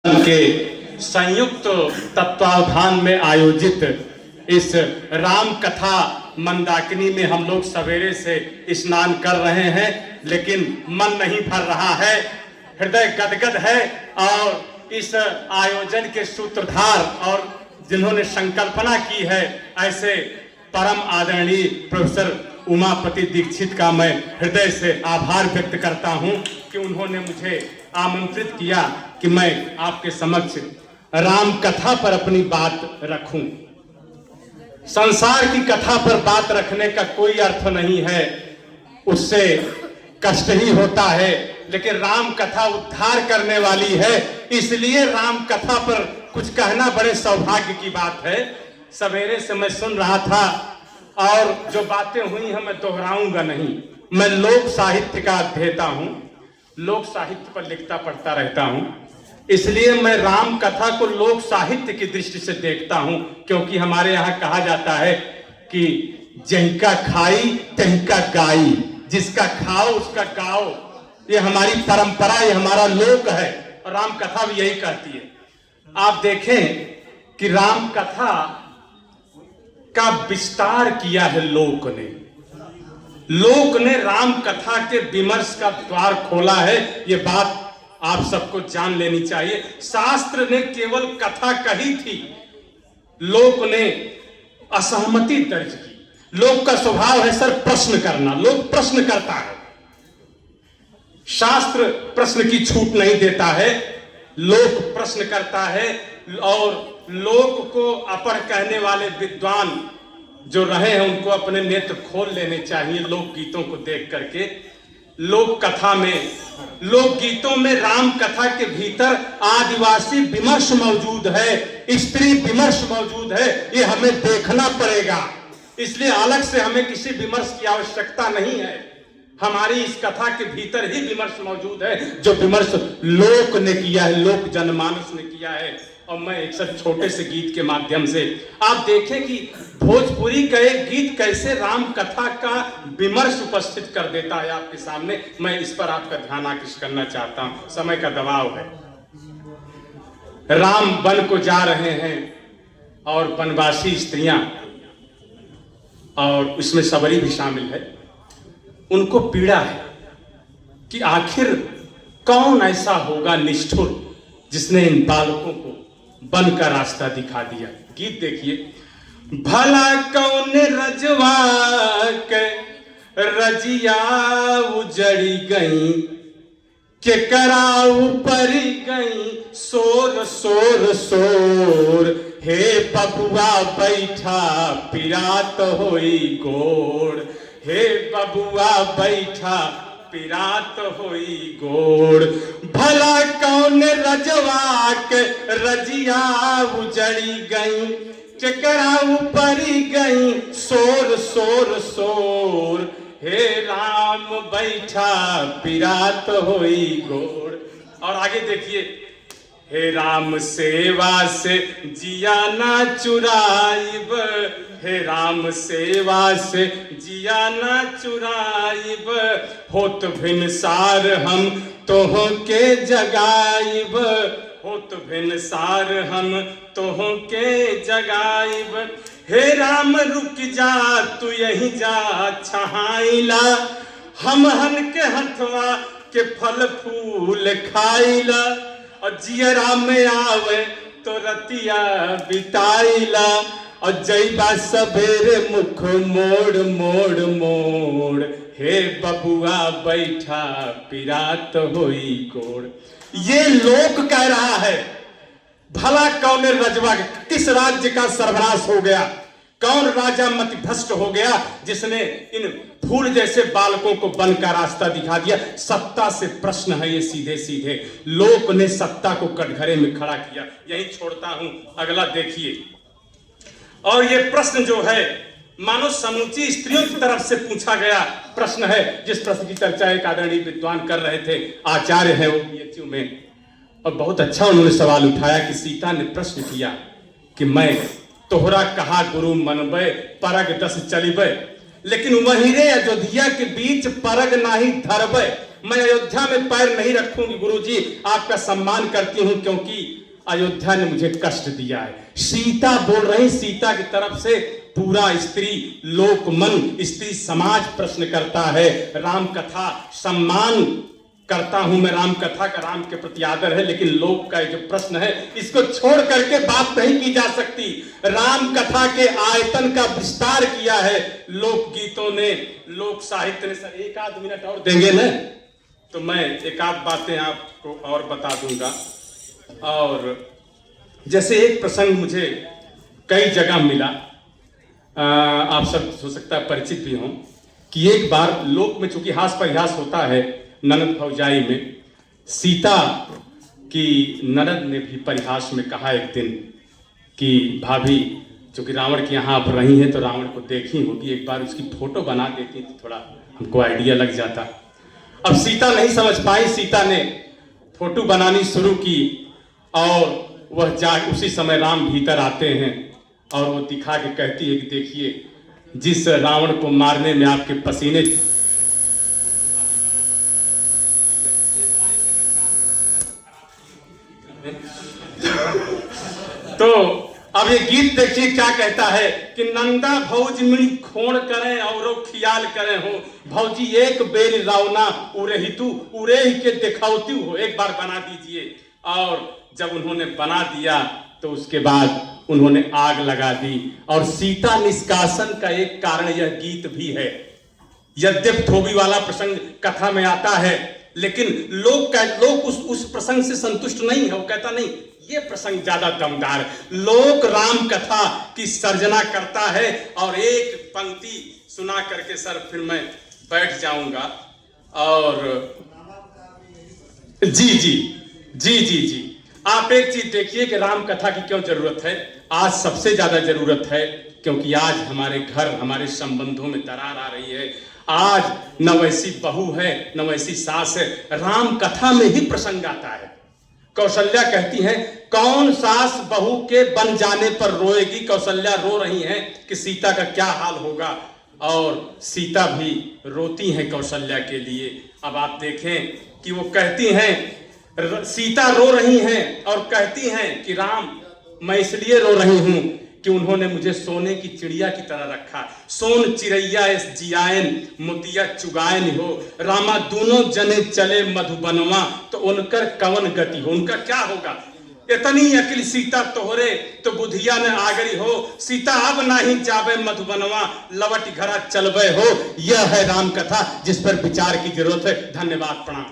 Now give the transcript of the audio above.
के संयुक्त तत्वावधान में आयोजित इस राम कथा मंदाकिनी में हम लोग सवेरे से स्नान कर रहे हैं, लेकिन मन नहीं भर रहा है, हृदय गदगद है। और इस आयोजन के सूत्रधार और जिन्होंने संकल्पना की है, ऐसे परम आदरणीय प्रोफेसर उमापति दीक्षित का मैं हृदय से आभार व्यक्त करता हूं कि उन्होंने मुझे आमंत्रित किया कि मैं आपके समक्ष राम कथा पर अपनी बात रखूं। संसार की कथा पर बात रखने का कोई अर्थ नहीं है, उससे कष्ट ही होता है, लेकिन राम कथा उद्धार करने वाली है, इसलिए राम कथा पर कुछ कहना बड़े सौभाग्य की बात है। सवेरे से मैं सुन रहा था और जो बातें हुई हैं मैं दोहराऊंगा नहीं। मैं लोक साहित्य का अध्येता हूं, लोक साहित्य पर लिखता पढ़ता रहता हूं, इसलिए मैं राम कथा को लोक साहित्य की दृष्टि से देखता हूं, क्योंकि हमारे यहाँ कहा जाता है कि जिनका खाई तिनका गाई, जिसका खाओ उसका गाओ। ये हमारी परंपरा, ये हमारा लोक है और राम कथा भी यही कहती है। आप देखें कि राम कथा का विस्तार किया है लोक ने। लोक ने राम कथा के विमर्श का द्वार खोला है, ये बात आप सबको जान लेनी चाहिए। शास्त्र ने केवल कथा कही थी, लोक ने असहमति दर्ज की। लोक का स्वभाव है सर प्रश्न करना, लोक प्रश्न करता है, शास्त्र प्रश्न की छूट नहीं देता है, लोक प्रश्न करता है। और लोक को अपढ़ कहने वाले विद्वान जो रहे हैं उनको अपने नेत्र खोल लेने चाहिए लोक गीतों को देख करके। लोक कथा में, लोक गीतों में राम कथा के भीतर आदिवासी विमर्श मौजूद है, स्त्री विमर्श मौजूद है, ये हमें देखना पड़ेगा। इसलिए अलग से हमें किसी विमर्श की आवश्यकता नहीं है, हमारी इस कथा के भीतर ही विमर्श मौजूद है, जो विमर्श लोक ने किया है, लोक जनमानस ने किया है। और मैं एक सब छोटे से गीत के माध्यम से आप देखें कि भोजपुरी का एक गीत कैसे राम कथा का विमर्श उपस्थित कर देता है आपके सामने। मैं इस पर आपका ध्यान आकृष्ट करना चाहता हूं, समय का दबाव है। राम वन को जा रहे हैं और वनवासी स्त्रियां, और उसमें सबरी भी शामिल है, उनको पीड़ा है कि आखिर कौन ऐसा होगा निष्ठुर जिसने इन बालकों को वन का रास्ता दिखा दिया। गीत देखिए। भला कौन रजवा के रजिया उजड़ी गई, के कराऊ परी गई सोर सोर सोर, हे बबुआ बैठा पिरात होई गोड़, हे बबुआ बैठा पिरात होई गोड़। भला कौन रजवा के रजिया उजड़ी गई, केकरा ऊपरी गई सोर सोर सोर, हे राम बैठा पिरात होई गोड़। और आगे देखिए। हे राम सेवा से जिया ना चुराइब, हे राम सेवा से जिया ना चुराइब, होत भिनसार हम तोह के जगाइब, होत भिनसार हम तोह के जगाइब। हे राम रुक जा तू यही जा छहाइला, हम हन के हथवा के फल फूल खाइला, और जियरा में आवे तो रतिया बिताइला, और जैबा सबेरे मुख मोड़ मोड़ मोड़, हे बबुआ बैठा पिरात होई गोड़। ये लोक कह रहा है। भला कौन रजवा, किस राज्य का सर्वनाश हो गया, कौन राजा मतिभ्रष्ट हो गया जिसने इन फूल जैसे बालकों को वन का रास्ता दिखा दिया। सत्ता से प्रश्न है ये सीधे सीधे, लोक ने सत्ता को कटघरे में खड़ा किया। यही छोड़ता हूं, अगला देखिए। और ये प्रश्न जो है मानो समूची स्त्रियों की तरफ से पूछा गया प्रश्न है, जिस प्रश्न की चर्चा एक आदरणीय विद्वान कर रहे थे, आचार्य है वो बीएचयू में, और बहुत अच्छा उन्होंने सवाल उठाया कि सीता ने प्रश्न किया कि मैं तोहरा कहा गुरु मनबे परग दस चलिबे, लेकिन वहीं रे अयोध्या के बीच परग नाही धरबे, मैं अयोध्या में पैर नहीं रखूंगी गुरुजी, आपका सम्मान करती हूं क्योंकि अयोध्या ने मुझे कष्ट दिया है। सीता बोल रही, सीता की तरफ से पूरा स्त्री लोकमन, स्त्री समाज प्रश्न करता है। राम कथा सम्मान करता हूं मैं, राम कथा का राम के प्रति आदर है, लेकिन लोक का जो प्रश्न है इसको छोड़ करके बात नहीं की जा सकती। राम कथा के आयतन का विस्तार किया है लोकगीतों ने, लोक साहित्य ने। सर 1 आध मिनट और देंगे ना तो मैं 1 आध बातें आपको और बता दूंगा। और जैसे एक प्रसंग मुझे कई जगह मिला, आप सब हो सकता है परिचित भी हों, कि एक बार लोक में चूंकि हास परिहास होता है ननद भौजाई में, सीता की ननद ने भी परिहास में कहा एक दिन कि भाभी चूंकि रावण के यहाँ आप रही हैं तो रावण को देखी होगी, एक बार उसकी फोटो बना देती तो थोड़ा हमको आइडिया लग जाता। अब सीता नहीं समझ पाई, सीता ने फोटो बनानी शुरू की और वह उसी समय राम भीतर आते हैं और वो दिखा के कहती है कि देखिए जिस रावण को मारने में आपके पसीने, तो अब ये गीत देखिए क्या कहता है कि नंदा भौज मिणी खोण करें और ख्याल करें हो, भौजी एक बेर रावना उरे ही तू उरे ही के दिखावती हो, एक बार बना दीजिए। और जब उन्होंने बना दिया तो उसके बाद उन्होंने आग लगा दी। और सीता निष्कासन का एक कारण यह गीत भी है। यद्यप धोबी वाला प्रसंग कथा में आता है, लेकिन लोग उस प्रसंग से संतुष्ट नहीं है। वो कहता नहीं ये प्रसंग ज्यादा दमदार है। लोक राम कथा की सर्जना करता है। और एक पंक्ति सुना करके सर फिर मैं बैठ जाऊंगा। और जी आप एक चीज देखिए कि राम कथा की क्यों जरूरत है। आज सबसे ज्यादा जरूरत है क्योंकि आज हमारे घर, हमारे संबंधों में दरार आ रही है। आज न वैसी बहू है न वैसी सास है, राम कथा में ही प्रसंग आता है। कौशल्या कहती है कौन सास बहू के बन जाने पर रोएगी। कौशल्या रो रही हैं कि सीता का क्या हाल होगा, और सीता भी रोती हैं कौशल्या के लिए। अब आप देखें कि वो कहती हैं, सीता रो रही हैं और कहती हैं कि राम मैं इसलिए रो रही हूं कि उन्होंने मुझे सोने की चिड़िया की तरह रखा। सोन चिड़ैया इस जियायन मोतिया चुगायन हो, रामा दोनों जने चले मधुबनवा तो उनकर कवन गति हो। उनका क्या होगा। इतनी अकिल सीता तोहरे तो बुधिया ने आगरी हो, सीता अब नहीं जावे मधुबनवा लवट घरा चलबे हो। यह है राम कथा जिस पर विचार की जरूरत है। धन्यवाद, प्रणाम।